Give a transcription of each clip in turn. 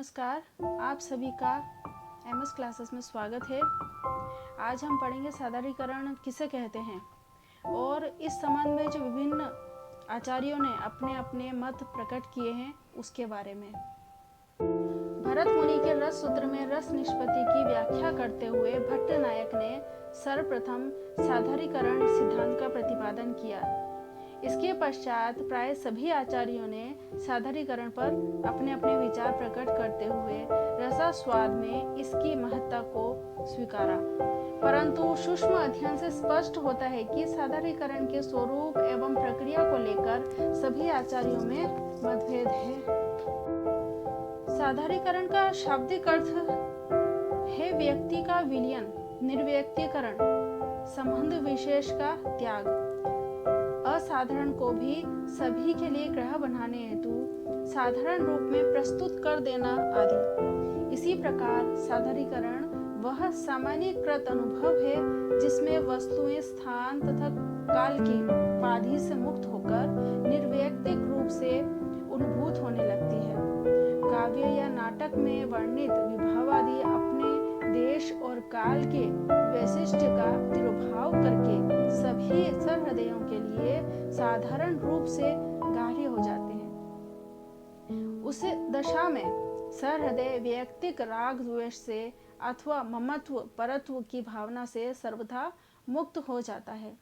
नमस्कार, आप सभी का एमएस क्लासेस में स्वागत है। आज हम पढ़ेंगे साधारणीकरण किसे कहते हैं और इस संबंध में जो विभिन्न आचार्यों ने अपने अपने मत प्रकट किए हैं उसके बारे में। भरत मुनि के रस सूत्र में रस निष्पत्ति की व्याख्या करते हुए भट्टनायक ने सर्वप्रथम साधारणीकरण सिद्धांत का प्रतिपादन किया। इसके पश्चात प्राय सभी आचार्यों ने साधारणीकरण पर अपने अपने विचार प्रकट करते हुए रसास्वाद में इसकी महत्ता को स्वीकारा, परंतु सूक्ष्म अध्ययन से स्पष्ट होता है कि साधारणीकरण के स्वरूप एवं प्रक्रिया को लेकर सभी आचार्यों में मतभेद है। साधारणीकरण का शाब्दिक अर्थ है व्यक्ति का विलयन, निर्व्यक्तीकरण, संबंध विशेष का त्याग, असाधारण को भी सभी के लिए ग्रह बनाने हेतु साधारण रूप में प्रस्तुत कर देना आदि। इसी प्रकार साधारणीकरण वह सामान्यकृत अनुभव है जिसमें वस्तुएं स्थान तथा काल की उपाधि से मुक्त होकर निर्वैयक्तिक रूप से अनुभूत होने लगती है। काव्य या नाटक में वर्णित विभावादि अपने देश और काल के वैशिष्ट का तिरोभाव करके सभी सहृदयों के लिए साधारण रूप से ग्राह्य हो जाते हैं। उस दशा में सहृदय वैयक्तिक राग द्वेष से अथवा ममत्व परत्व की भावना से सर्वथा मुक्त हो जाता है।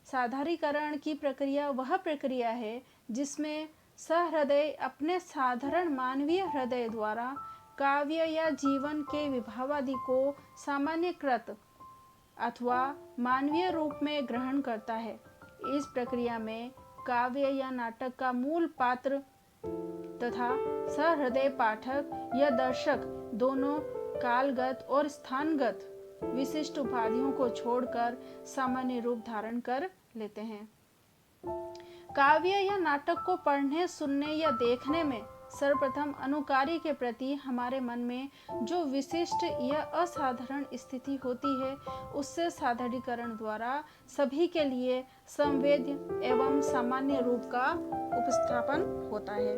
साधारणीकरण की प्रक्रिया वह प्रक्रिया है जिसमें सहृदय अपने साधारण मानवीय हृदय द्वारा काव्य या जीवन के विभावादि को सामान्यकृत अथवा मानवीय रूप में ग्रहण करता है। इस प्रक्रिया में काव्य या नाटक का मूल पात्र तथा सहृदय पाठक या दर्शक दोनों कालगत और स्थानगत विशिष्ट उपाधियों को छोड़कर सामान्य रूप धारण कर लेते हैं। काव्य या नाटक को पढ़ने, सुनने या देखने में सर्वप्रथम अनुकारी के प्रति हमारे मन में जो विशिष्ट या असाधारण स्थिति होती है उससे साधारणीकरण द्वारा सभी के लिए संवेद्य एवं सामान्य रूप का उपस्थापन होता है।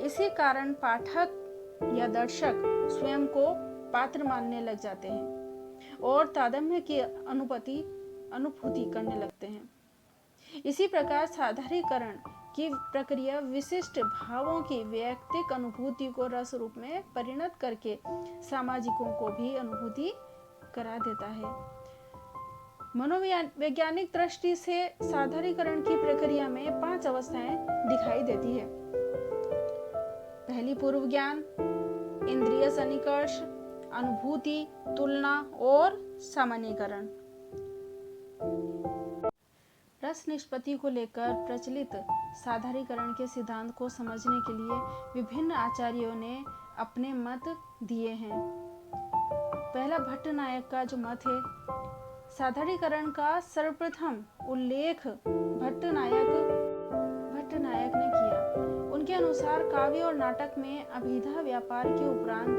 इसी कारण पाठक या दर्शक स्वयं को पात्र मानने लग जाते हैं और तादात्म्य की अनुभूति करने लगते हैं। इसी प्रकार साधारणीकरण की प्रक्रिया विशिष्ट भावों की वैयक्तिक अनुभूति को रस रूप में परिणत करके सामाजिकों को भी अनुभूति करा देता है। मनोवैज्ञानिक दृष्टि से साधारणीकरण की प्रक्रिया में 5 अवस्थाएं दिखाई देती है। पहली पूर्व ज्ञान, इंद्रिय सन्निकर्ष, अनुभूति, तुलना और सामान्यीकरण। रस निष्पत्ति को लेकर प्रचलित साधारणीकरण के सिद्धांत को समझने के लिए विभिन्न आचार्यों ने अपने मत दिए हैं। पहला भट्टनायक का जो मत है, साधारणीकरण का सर्वप्रथम उल्लेख भट्टनायक ने किया। उनके अनुसार काव्य और नाटक में अभिधा व्यापार के उपरांत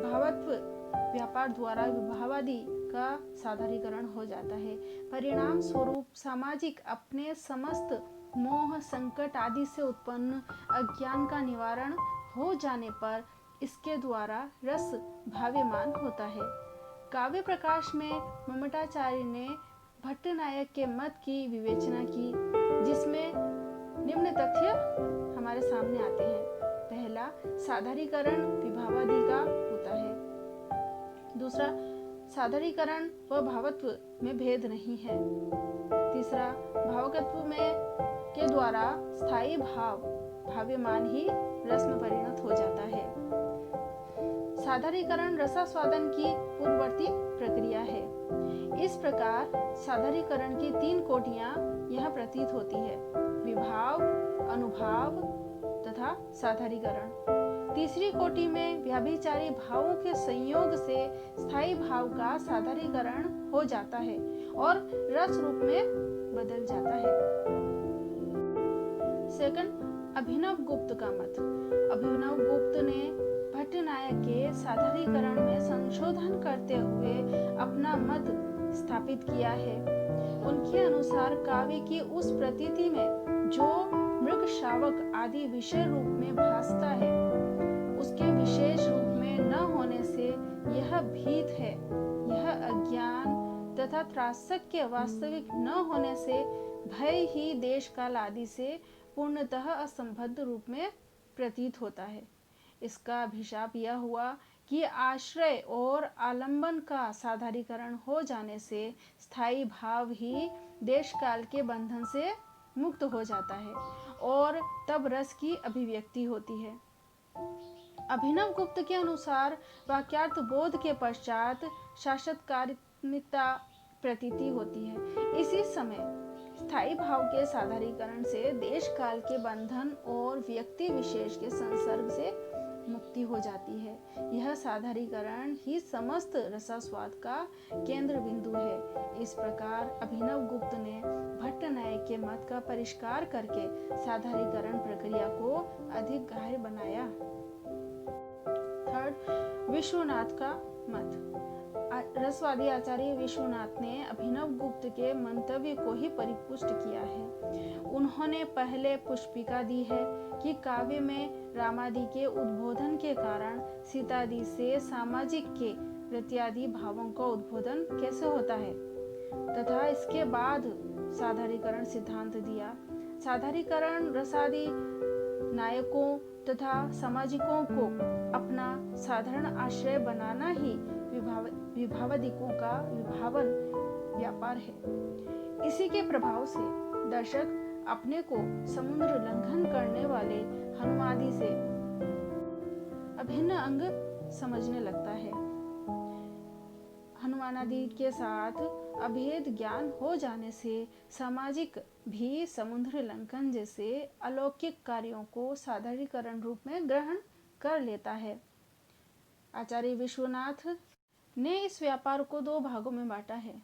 भावत्व व्यापार द्वारा विभावादि का साधारणीकरण हो जाता है। परिणाम स्वरूप सामाजिक अपने समस्त मोह, संकट आदि से उत्पन्न अज्ञान का निवारण हो जाने पर इसके द्वारा रस भाव्यमान होता है। काव्य प्रकाश में ममटाचार्य ने भट्टनायक के मत की विवेचना की, जिसमें निम्न तथ्य हमारे सामने आते हैं। पहला, साधारणीकरण विभावादि का होता है। दूसरा, साधारणीकरण व भावत्व में भेद नहीं है। तीसरा, भावकत्व में के द्वारा स्थायी भाव भाव्यमान ही रस में परिणत हो जाता है। साधारणीकरण रसास्वादन की पूर्ववर्ती प्रक्रिया है। इस प्रकार साधारणीकरण की 3 कोटियां यह प्रतीत होती है: विभाव, अनुभाव तथा साधारणीकरण। तीसरी कोटि में व्याभिचारी भावों के संयोग से स्थायी भाव का साधारणीकरण हो जाता है और रस रूप में बदल जाता है। सेकंड, अभिनव गुप्त का मत। अभिनव गुप्त ने भट्टनायक के साधारणीकरण में संशोधन करते हुए अपना मत स्थापित किया है। उनके अनुसार काव्य की उस प्रतीति में जो मृग शावक आदि विषय रूप में भासता है उसके विशेष रूप में न होने से यह भीत है। यह अज्ञान तथा त्रासक के वास्तविक न होने से भय ही देश काल आदि से पूर्णतः असंबद्ध रूप में प्रतीत होता है। इसका अभिशाप यह हुआ कि आश्रय और आलंबन का साधारीकरण हो जाने से स्थायी भाव ही देश काल के बंधन से मुक्त हो जाता है और तब रस की अभिव्यक्ति होती है। अभिनव गुप्त के अनुसार वाक्यार्थ बोध के पश्चात साक्षात्कारिता प्रतीति होती है। इसी समय स्थायी भाव के साधारीकरण से देश काल के बंधन और व्यक्ति विशेष के संसर्ग से मुक्ति हो जाती है। यह साधारीकरण ही समस्त रसास्वाद का केंद्र बिंदु है। इस प्रकार अभिनव गुप्त ने भट्ट नायक के मत का परिष्कार करके साधारीकरण प्रक्रिया को अधिक गहर बनाया। थर्ड, विश्वनाथ का मत। रसवादी आचार्य विश्वनाथ ने अभिनव गुप्त के मंतव्य को ही परिपुष्ट किया है। उन्होंने पहले पुष्पिका दी है कि काव्य में रामादि के उद्बोधन के कारण सीतादि से सामाजिक के प्रत्यादि भावों का उद्बोधन कैसे होता है, तथा इसके बाद साधारीकरण सिद्धांत दिया। साधारीकरण रसादि नायकों तथा सामाजिकों को अपना साधारण आश्रय बनाना ही विभावादिकों का विभावन व्यापार है। इसी के प्रभाव से दर्शक अपने को समुद्र लंघन करने वाले हनुमादि से अभिन्न अंग समझने लगता है। हनुमानादि के साथ अभेद ज्ञान हो जाने से सामाजिक भी समुद्र लंघन जैसे अलौकिक कार्यों को साधारीकरण रूप में ग्रहण कर लेता है। आचार्य विश्वनाथ ने इस व्यापार को दो भागों में बांटा है: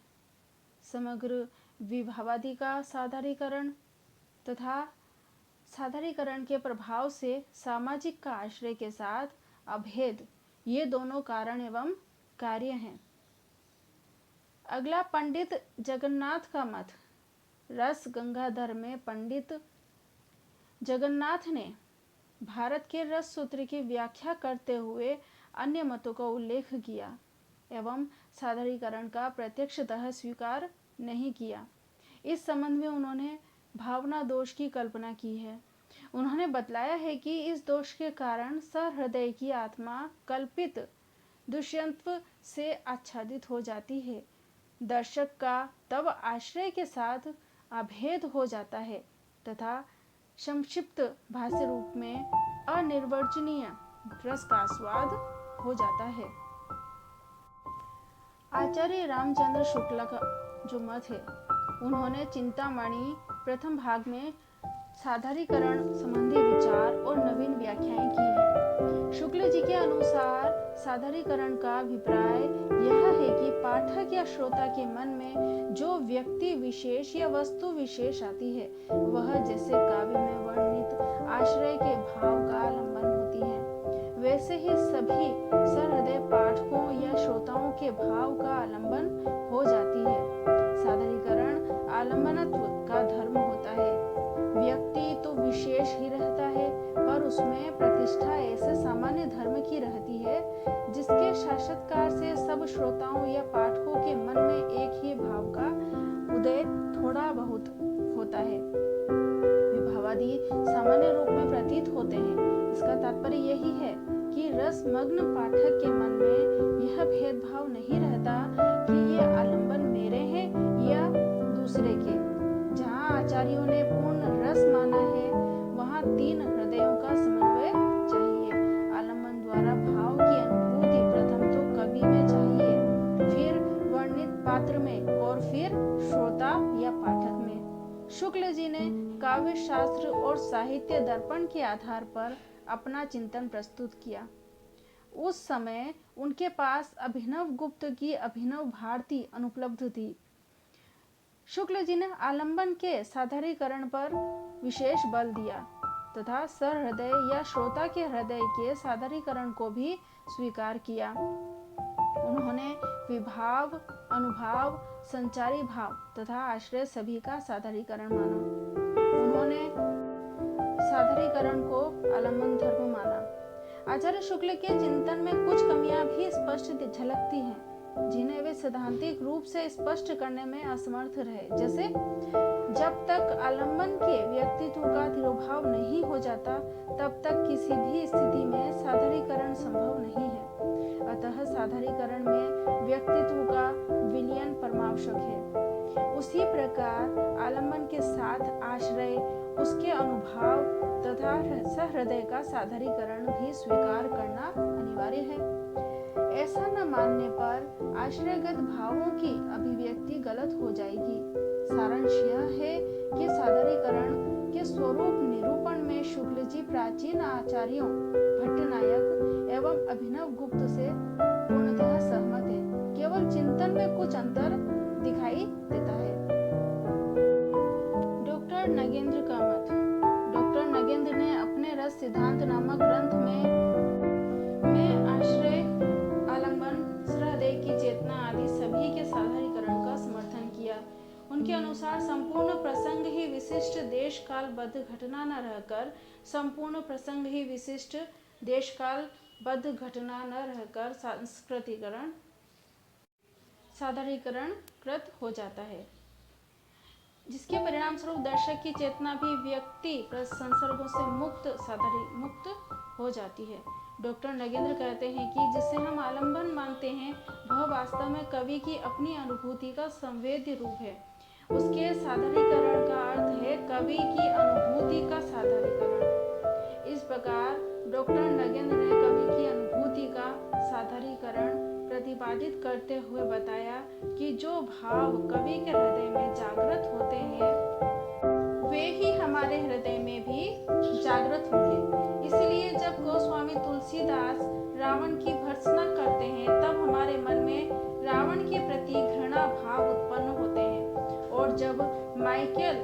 समग्र विभावादि का साधारीकरण तथा साधारीकरण के प्रभाव से सामाजिक का आश्रय के साथ अभेद। ये दोनों कारण एवं कार्य हैं। अगला पंडित जगन्नाथ का मत। रस गंगाधर में पंडित जगन्नाथ ने भारत के रस सूत्र की व्याख्या करते हुए अन्य मतों का उल्लेख किया एवं साधारीकरण का प्रत्यक्षतः स्वीकार नहीं किया। इस संबंध में उन्होंने भावना दोष की कल्पना की है। उन्होंने बतलाया है कि इस दोष के कारण सहृदय की आत्मा कल्पित दुष्यंत्व से आच्छादित हो जाती है। दर्शक का तब आश्रय के साथ अभेद हो जाता है तथा संक्षिप्त भाष्य रूप में अनिर्वचनीय रस का स्वाद हो जाता है। आचार्य रामचंद्र शुक्ला का जो मत है, उन्होंने चिंतामणि प्रथम भाग में साधारीकरण संबंधी विचार और नवीन व्याख्याएं की हैं। शुक्ल जी के अनुसार साधारीकरण का अभिप्राय यह है कि पाठक या श्रोता के मन में जो व्यक्ति विशेष या वस्तु विशेष आती है, वह जैसे काव्य में वर्णित आश्रय के भाव का आलंबन होती है, वैसे ही सभी सहृदय पाठकों या श्रोताओं के भाव का आलंबन हो जाती है। साधारीकरण आलंबनत्व का धर्म होता है। व्यक्ति तो विशेष ही रहता है, पर उसमें प्रतिष्ठा ऐसे सामान्य धर्म की रहती है जिसके साक्षात्कार से सब श्रोताओं या पाठकों के मन में एक ही भाव का उदय थोड़ा बहुत होता है। विभावादि सामान्य रूप में प्रतीत होते हैं। इसका तात्पर्य यही है कि रसमग्न पाठक के मन में यह भेदभाव नहीं रहता कि ये आलंबन मेरे हैं या दूसरे के। जहाँ आचार्यों ने पूर्ण रस माना है, वहाँ तीन हृदयों का समन्वय चाहिए। आलंबन द्वारा भाव की अनुभूति प्रथम तो कवि में चाहिए, फिर वर्णित पात्र में और फिर श्रोता या पाठक में। शुक्ल जी ने काव्य शास्त्र और साहित्य दर्पण के आधार पर अपना चिंतन प्रस्तुत किया। उस समय उनके पास अभिनव गुप्त की अभिनव भारती अनुपलब्ध थी। शुक्ल जी ने आलंबन के साधारीकरण पर विशेष बल दिया तथा सहृदय या श्रोता के हृदय के साधारीकरण को भी स्वीकार किया। उन्होंने विभाव, अनुभाव, संचारी भाव तथा आश्रय सभी का साधारीकरण माना। उन्होंने साधारीकरण को आलंबन धर्म माना। आचार्य शुक्ल के चिंतन में कुछ कमियां भी स्पष्ट झलकती हैं, जिन्हें वे सैद्धांतिक रूप से स्पष्ट करने में असमर्थ रहे। जैसे, जब तक आलंबन के व्यक्तित्व का तिरोभाव नहीं हो जाता, तब तक किसी भी स्थिति में साधारीकरण संभव नहीं है। अतः साधारीकरण में व्यक्तित्व का विलयन परमावश्यक है। उसी प्रकार आलंबन के साथ आश्रय, उसके अनुभाव तथा सहृदय का साधारीकरण भी स्वीकार करना अनिवार्य है। ऐसा न मानने पर आश्रयगत भावों की अभिव्यक्ति गलत हो जाएगी। सारांश यह है कि साधारीकरण के स्वरूप निरूपण में शुक्ल जी प्राचीन आचार्यों भट्टनायक एवं अभिनव गुप्त से पूर्णतः सहमत है। केवल चिंतन में कुछ अंतर दिखाई देता है। डॉक्टर नगेंद्र का मत। डॉक्टर नगेंद्र ने अपने रस सिद्धांत नामक ग्रंथ में आश्रय, आलंबन, सहृदय की चेतना आदि सभी के साधारीकरण का समर्थन किया। उनके अनुसार संपूर्ण प्रसंग ही विशिष्ट देश कालबद्ध घटना न रहकर संपूर्ण प्रसंग ही विशिष्ट देश कालबद्ध घटना न रहकर साधारीकरण कृत हो जाता है, जिसके परिणाम स्वरूप दर्शक की चेतना भी व्यक्ति संसर्गों से मुक्त हो जाती है। डॉक्टर नगेंद्र कहते हैं कि जिसे हम आलंबन मानते हैं, वह वास्तव में कवि की अपनी अनुभूति का संवेद्य रूप है। उसके साधारीकरण का अर्थ है कवि की अनुभूति का साधारीकरण। इस प्रकार डॉक्टर नगेंद्र ने कवि की अनुभूति का साधारीकरण प्रतिपादित करते हुए बताया कि जो भाव कवि के हृदय में जागृत होते हैं, वे ही हमारे हृदय में भी जागृत होंगे। इसलिए जब गोस्वामी तुलसीदास रावण की भर्त्सना करते हैं, तब हमारे मन में रावण के प्रति घृणा भाव उत्पन्न होते हैं, और जब माइकल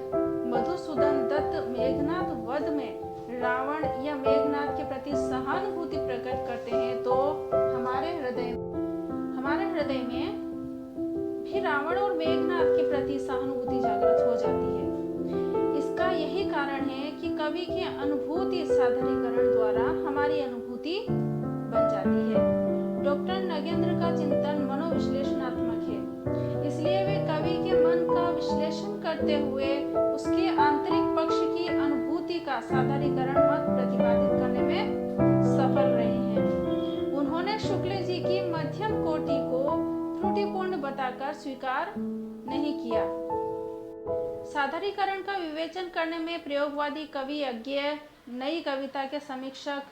मधुसूदन दत्त मेघनाद वध में रावण या मेघनाद के प्रति सहानुभूति प्रकट करते हैं, तो हमारे हृदय में भी रावण और मेघनाद के प्रति सहानुभूति जागृत हो जाती है। इसका यही कारण है कि कवि की अनुभूति साधारीकरण द्वारा हमारी अनुभूति बन जाती है। डॉक्टर नगेंद्र का चिंतन मनोविश्लेषणात्मक है, इसलिए वे कवि के मन का विश्लेषण करते हुए उसके आंतरिक पक्ष की अनुभूति का साधारीकरण मत प्रतिपादित करने में सफल रहे हैं। उन्होंने शुक्ल जी की मध्यम कोटि को त्रुटिपूर्ण बताकर स्वीकार नहीं किया। साधारीकरण का विवेचन करने में प्रयोगवादी कवि अज्ञ, नई कविता के समीक्षक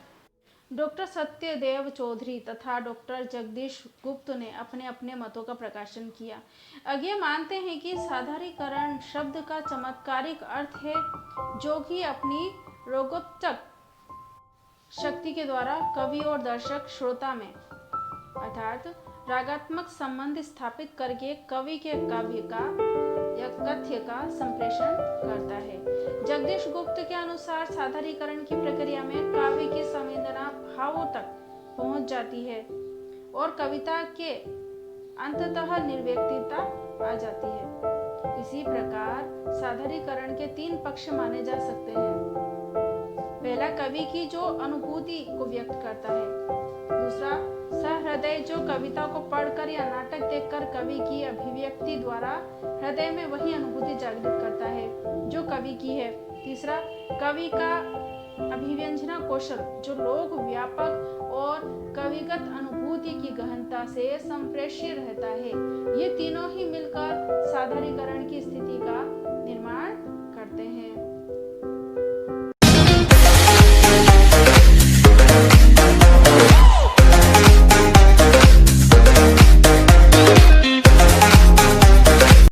डॉक्टर सत्यदेव चौधरी तथा डॉक्टर जगदीश गुप्त ने अपने अपने मतों का प्रकाशन किया। अज्ञ मानते हैं कि साधारीकरण शब्द का चमत्कारिक अर्थ है, जो कि अपनी रोगोत्कट शक्ति के द्वारा कवि और दर्शक श्रोता में अर्थात रागात्मक संबंध स्थापित करके कवि के काव्य का या कथ्य का संप्रेषण करता है। जगदीश गुप्त के अनुसार साधारीकरण की प्रक्रिया में काव्य की संवेदना भावों तक पहुंच जाती है और कविता के अंततः निर्व्यक्तता आ जाती है। इसी प्रकार साधारीकरण के 3 पक्ष माने जा सकते हैं। पहला, कवि की जो अनुभूति को व्यक्त करता है। दूसरा, सहृदय, जो कविता को पढ़कर या नाटक देखकर कवि की अभिव्यक्ति द्वारा हृदय में वही अनुभूति जागृत करता है जो कवि की है। तीसरा, कवि का अभिव्यंजना कौशल, जो लोक व्यापक और कविगत अनुभूति की गहनता से संप्रेष्य रहता है। ये तीनों ही मिलकर साधारीकरण की स्थिति का निर्माण